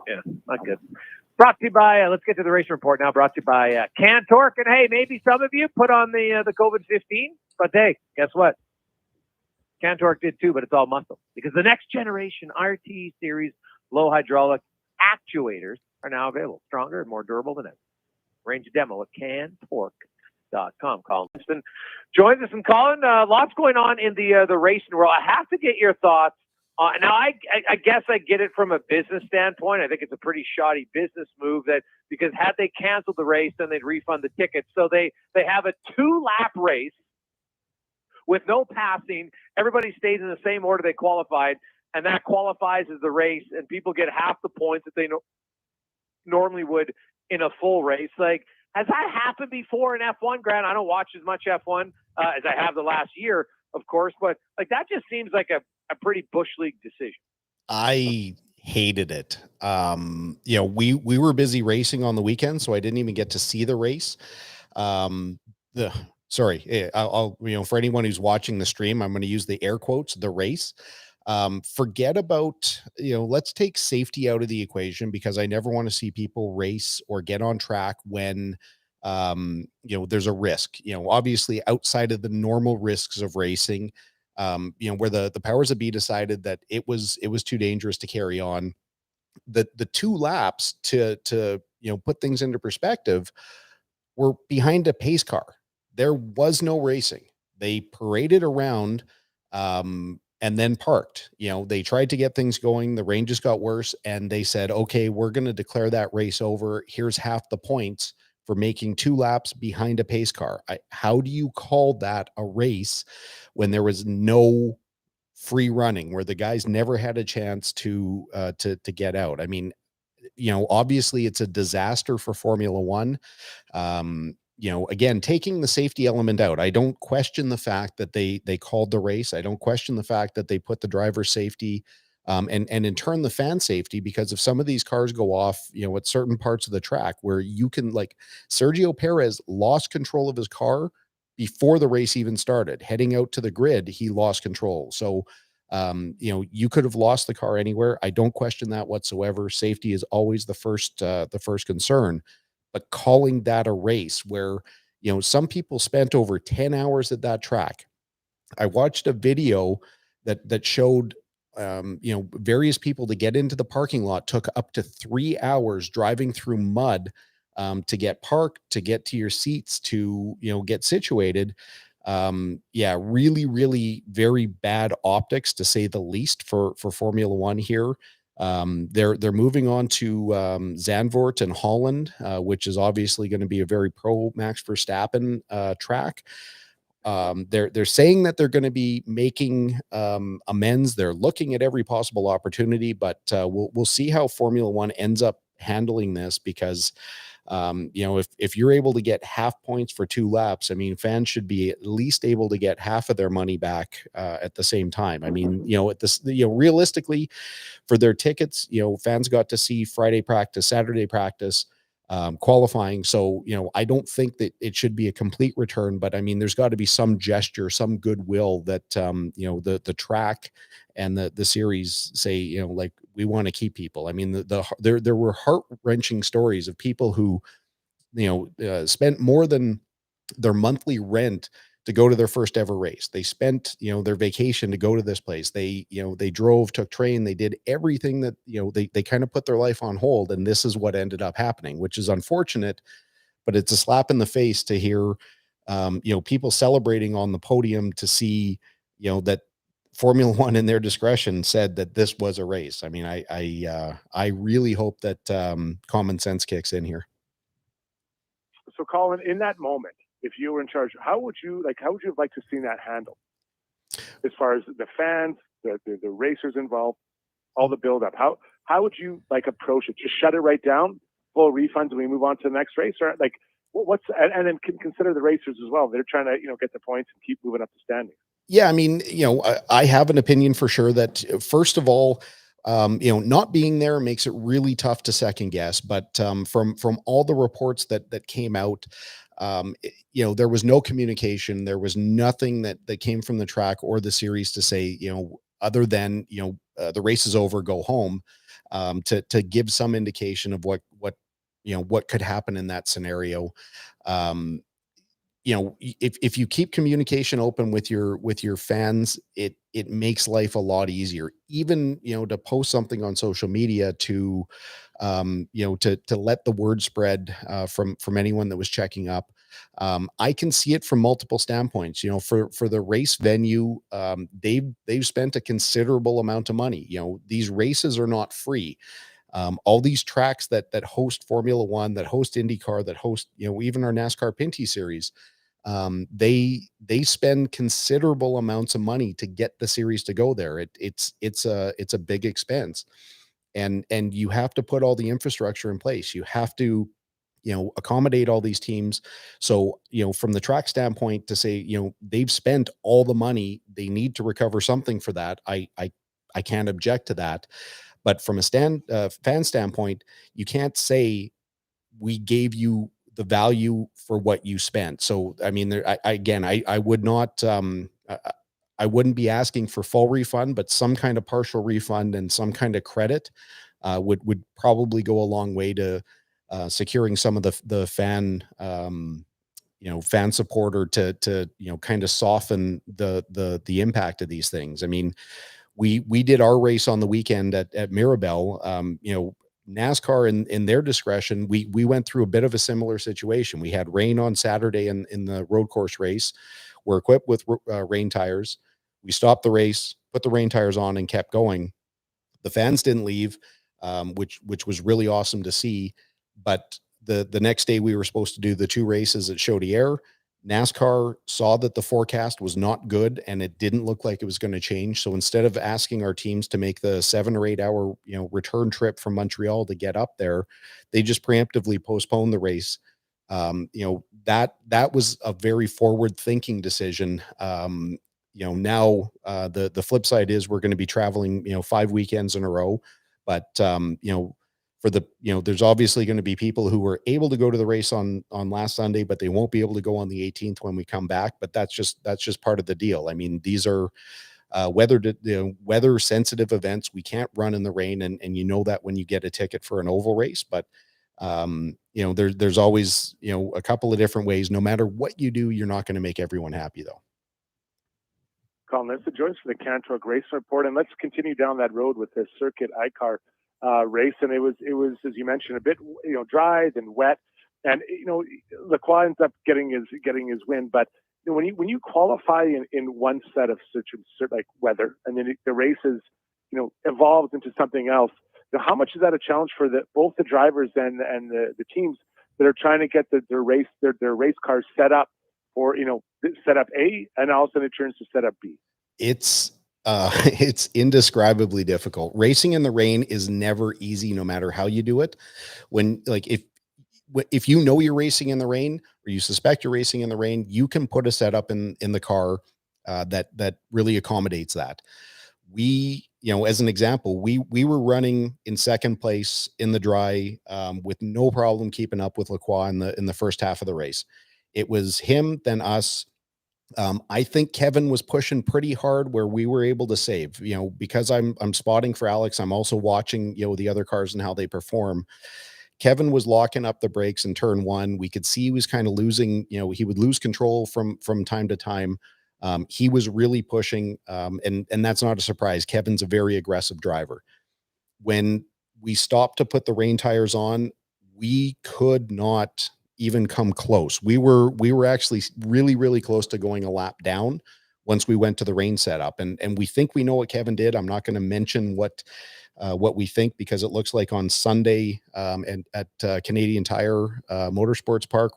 Yeah, not good. Brought to you by, let's get to the race report now, brought to you by CanTorque. And hey, maybe some of you put on the COVID-15, but hey, guess what? CanTorque did too, but it's all muscle. Because the next generation RT series low hydraulic actuators are now available. Stronger and more durable than ever. Range a demo at CanTorque.com. Colin Winston joins us. And Colin, lots going on in the racing world. I have to get your thoughts. Now, I guess I get it from a business standpoint. I think it's a pretty shoddy business move because had they canceled the race, then they'd refund the tickets. So they have a 2-lap race with no passing. Everybody stays in the same order they qualified, and that qualifies as the race, and people get half the points that they normally would in a full race. Like, has that happened before in F1, Grant? I don't watch as much F1 as I have the last year, of course, but like that just seems like a pretty bush league decision. I hated it. We were busy racing on the weekend, so I didn't even get to see the race. I'll for anyone who's watching the stream, I'm going to use the air quotes, the race. Forget about, let's take safety out of the equation, because I never want to see people race or get on track when, there's a risk, obviously outside of the normal risks of racing, where the powers that be decided that it was too dangerous to carry on. The 2 laps to put things into perspective were behind a pace car. There was no racing. They paraded around, and then parked. They tried to get things going. The rain just got worse, and they said, okay, we're going to declare that race over. Here's half the points for making 2 laps behind a pace car. How do you call that a race when there was no free running, where the guys never had a chance to get out? I mean, obviously it's a disaster for Formula One. Again, taking the safety element out, I don't question the fact that they called the race. I don't question the fact that they put the driver's safety and in turn the fan safety, because if some of these cars go off, at certain parts of the track where you can, like Sergio Perez lost control of his car before the race even started, heading out to the grid, he lost control. So, you could have lost the car anywhere. I don't question that whatsoever. Safety is always the first concern. But calling that a race where, some people spent over 10 hours at that track. I watched a video that showed, various people to get into the parking lot took up to 3 hours driving through mud to get parked, to get to your seats, to, get situated. Really, really very bad optics, to say the least, for Formula One here. They're moving on to Zandvoort and Holland, which is obviously going to be a very pro Max Verstappen track. They're saying that they're going to be making amends. They're looking at every possible opportunity, but we'll see how Formula One ends up handling this, because if you're able to get half points for 2 laps, I mean, fans should be at least able to get half of their money back at the same time. I mean, realistically, for their tickets, fans got to see Friday practice, Saturday practice, qualifying. So, I don't think that it should be a complete return, but I mean, there's got to be some gesture, some goodwill that, the track and the series say, like, we want to keep people. I mean, there were heart-wrenching stories of people who, spent more than their monthly rent to go to their first ever race. They spent, their vacation to go to this place. They, they drove, took train, they did everything that, they kind of put their life on hold. And this is what ended up happening, which is unfortunate, but it's a slap in the face to hear, people celebrating on the podium to see, that Formula One in their discretion said that this was a race. I mean, I really hope that common sense kicks in here. So Colin, in that moment, if you were in charge, how would you have liked to see that handled? As far as the fans, the racers involved, all the build up, how would you approach it? Just shut it right down, full refunds, and we move on to the next race, or and then consider the racers as well. They're trying to get the points and keep moving up the standings. Yeah, I mean, I have an opinion for sure that, first of all, not being there makes it really tough to second guess. But from all the reports that came out, there was no communication. There was nothing that came from the track or the series to say, other than, the race is over, go home. to give some indication of what what could happen in that scenario. Um, if you keep communication open with your fans, it makes life a lot easier. Even, to post something on social media to, to let the word spread from anyone that was checking up. I can see it from multiple standpoints. For the race venue, they've spent a considerable amount of money. These races are not free. All these tracks that host Formula One, that host IndyCar, that host, even our NASCAR Pinty series, they spend considerable amounts of money to get the series to go there. It's a big expense, and you have to put all the infrastructure in place. You have to, accommodate all these teams. So, from the track standpoint, to say, they've spent all the money, they need to recover something for that. I can't object to that. But from a fan standpoint, you can't say we gave you the value for what you spent. So, I mean, I would not, I wouldn't be asking for full refund, but some kind of partial refund and some kind of credit would probably go a long way to securing some of the fan, fan supporter to kind of soften the impact of these things. I mean, we did our race on the weekend at Mirabel. NASCAR in their discretion, we went through a bit of a similar situation. We had rain on Saturday in the road course race. We're equipped with rain tires. We stopped the race, put the rain tires on, and kept going. The fans didn't leave, which was really awesome to see. But the next day we were supposed to do the two races at Chaudière. NASCAR saw that the forecast was not good and it didn't look like it was going to change. So instead of asking our teams to make the 7 or 8 hour, return trip from Montreal to get up there, they just preemptively postponed the race. That was a very forward thinking decision. Now the flip side is we're going to be traveling, 5 weekends in a row, but for the, there's obviously going to be people who were able to go to the race on last Sunday, but they won't be able to go on the 18th when we come back. But that's just part of the deal. I mean, these are weather sensitive events. We can't run in the rain, and that when you get a ticket for an oval race. But there's always a couple of different ways. No matter what you do, you're not going to make everyone happy, though. Colin, that's the joys for the CanTorque Race Report, and let's continue down that road with this Circuit ICAR race. And it was, as you mentioned, a bit dry and wet, and Lacroix ends up getting his win. But when you qualify in one set of like weather, and then the race is evolves into something else, how much is that a challenge for both the drivers and the teams that are trying to get their race cars set up for setup A, and all of a sudden it turns to setup B? It's indescribably difficult. Racing in the rain is never easy, no matter how you do it. If you're racing in the rain, or you suspect you're racing in the rain, you can put a setup in the car that really accommodates that. We, as an example, we were running in second place in the dry with no problem keeping up with Lacroix in the first half of the race. It was him, then us. I think Kevin was pushing pretty hard where we were able to save, because I'm spotting for Alex. I'm also watching, the other cars and how they perform. Kevin was locking up the brakes in turn one. We could see he was kind of losing, he would lose control from time to time. He was really pushing, and that's not a surprise. Kevin's a very aggressive driver. When we stopped to put the rain tires on, we could not even come close. We were actually really, really close to going a lap down once we went to the rain setup. And we think we know what Kevin did. I'm not going to mention what we think, because it looks like on Sunday and at Canadian Tire Motorsports Park,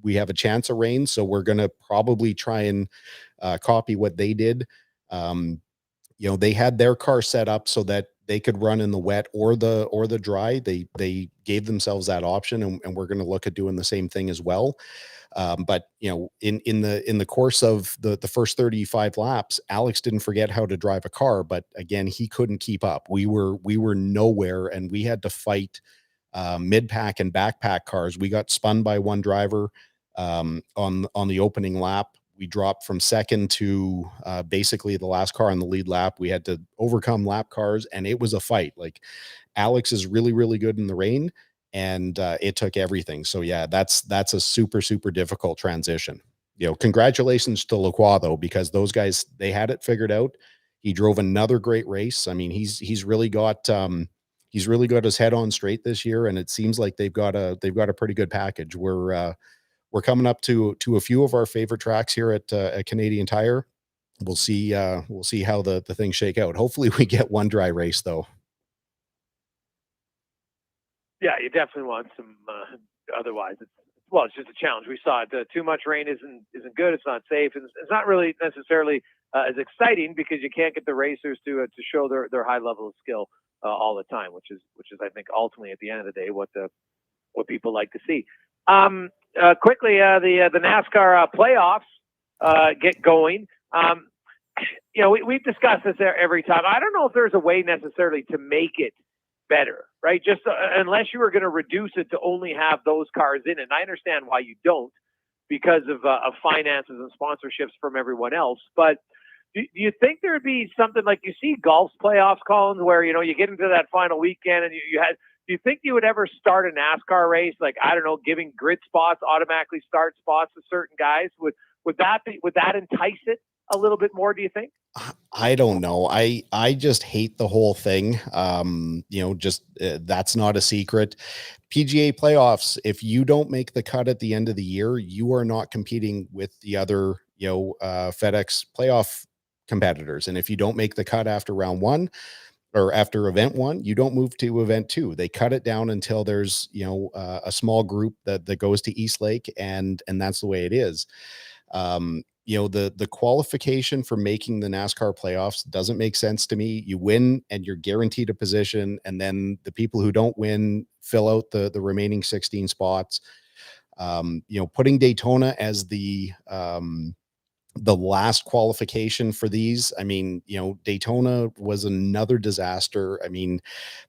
we have a chance of rain. So we're going to probably try and copy what they did. They had their car set up so that they could run in the wet or the dry. They gave themselves that option, and we're going to look at doing the same thing as well. But in the course of the first 35 laps, Alex didn't forget how to drive a car, but again, he couldn't keep up. We were nowhere, and we had to fight mid-pack and backpack cars. We got spun by one driver on the opening lap. We dropped from second to basically the last car on the lead lap. We had to overcome lap cars, and it was a fight. Like, Alex is really, really good in the rain, and it took everything. So yeah, that's a super, super difficult transition. Congratulations to Lacroix though, because those guys, they had it figured out. He drove another great race. I mean, he's really got his head on straight this year, and it seems like they've got a pretty good package. We're coming up to a few of our favorite tracks here at Canadian Tire. We'll see how the things shake out. Hopefully we get one dry race though. Yeah, you definitely want some. Otherwise, it's just a challenge. We saw it. Too much rain isn't good. It's not safe, and it's not really necessarily as exciting because you can't get the racers to show their high level of skill all the time, which is I think ultimately at the end of the day what people like to see. Quickly, the NASCAR playoffs get going. We've discussed this every time. I don't know if there's a way necessarily to make it better, right? Just unless you were going to reduce it to only have those cars in it. And I understand why you don't, because of finances and sponsorships from everyone else. But do you think there would be something like you see golf's playoffs, Collins, where you get into that final weekend and you had? Do you think you would ever start a NASCAR race, like, I don't know, giving grid spots, automatically start spots to certain guys? Would that entice it a little bit more, do you think? I don't know. I just hate the whole thing. That's not a secret. PGA playoffs, if you don't make the cut at the end of the year, you are not competing with the other, FedEx playoff competitors. And if you don't make the cut after round one, or after event one, you don't move to event two. They cut it down until there's, a small group that goes to East Lake, and that's the way it is. The qualification for making the NASCAR playoffs doesn't make sense to me. You win and you're guaranteed a position, and then the people who don't win fill out the remaining 16 spots. Putting Daytona as the last qualification for these. I mean, Daytona was another disaster. I mean,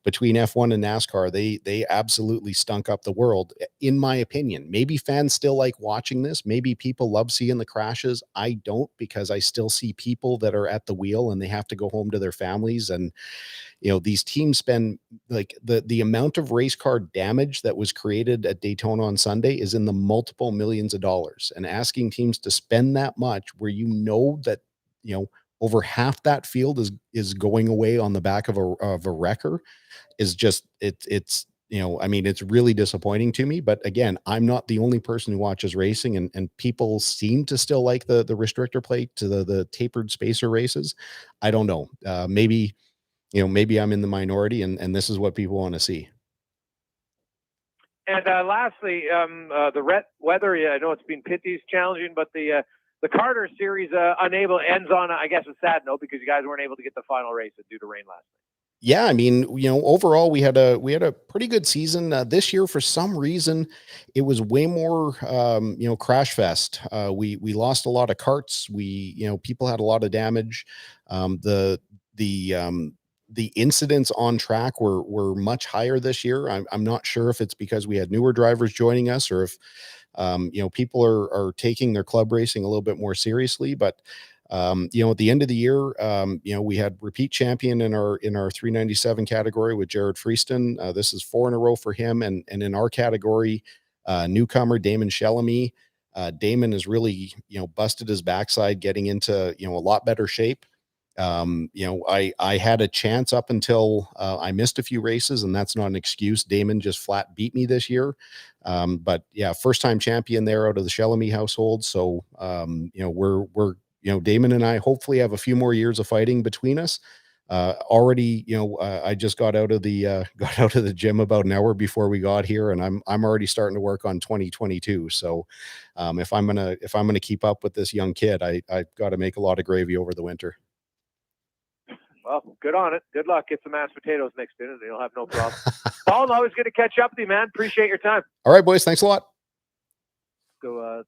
between F1 and NASCAR, they absolutely stunk up the world, in my opinion. Maybe fans still like watching this. Maybe people love seeing the crashes. I don't, because I still see people that are at the wheel and they have to go home to their families. And these teams spend, like, the amount of race car damage that was created at Daytona on Sunday is in the multiple millions of dollars, and asking teams to spend that much where that over half that field is going away on the back of a wrecker is just it's it's really disappointing to me. But again, I'm not the only person who watches racing, and people seem to still like the restrictor plate to the tapered spacer races. I don't know. Maybe I'm in the minority, and this is what people want to see. And lastly, the weather. Yeah, I know it's been Pinty's challenging, but the Carter series ends on, I guess, a sad note because you guys weren't able to get the final race due to rain last night. Yeah, I mean, overall we had a pretty good season this year. For some reason, it was way more, crash fest. We lost a lot of carts. People had a lot of damage. The incidents on track were much higher this year. I'm not sure if it's because we had newer drivers joining us, or if people are taking their club racing a little bit more seriously. But at the end of the year, we had repeat champion in our 397 category with Jared Freeston. This is 4 in a row for him. And in our category, newcomer Damon Shellamy. Damon has really, busted his backside, getting into, a lot better shape. I had a chance up until I missed a few races, and that's not an excuse. Damon just flat beat me this year. But yeah, first time champion there out of the Shellamy household. So, we're Damon and I hopefully have a few more years of fighting between us. Already, I just got out of the gym about an hour before we got here, and I'm already starting to work on 2022. So, if I'm gonna keep up with this young kid, I've got to make a lot of gravy over the winter. Well, good on it. Good luck. Get some mashed potatoes mixed in, and you'll have no problem. Paul, always good to catch up with you, man. Appreciate your time. All right, boys. Thanks a lot. Go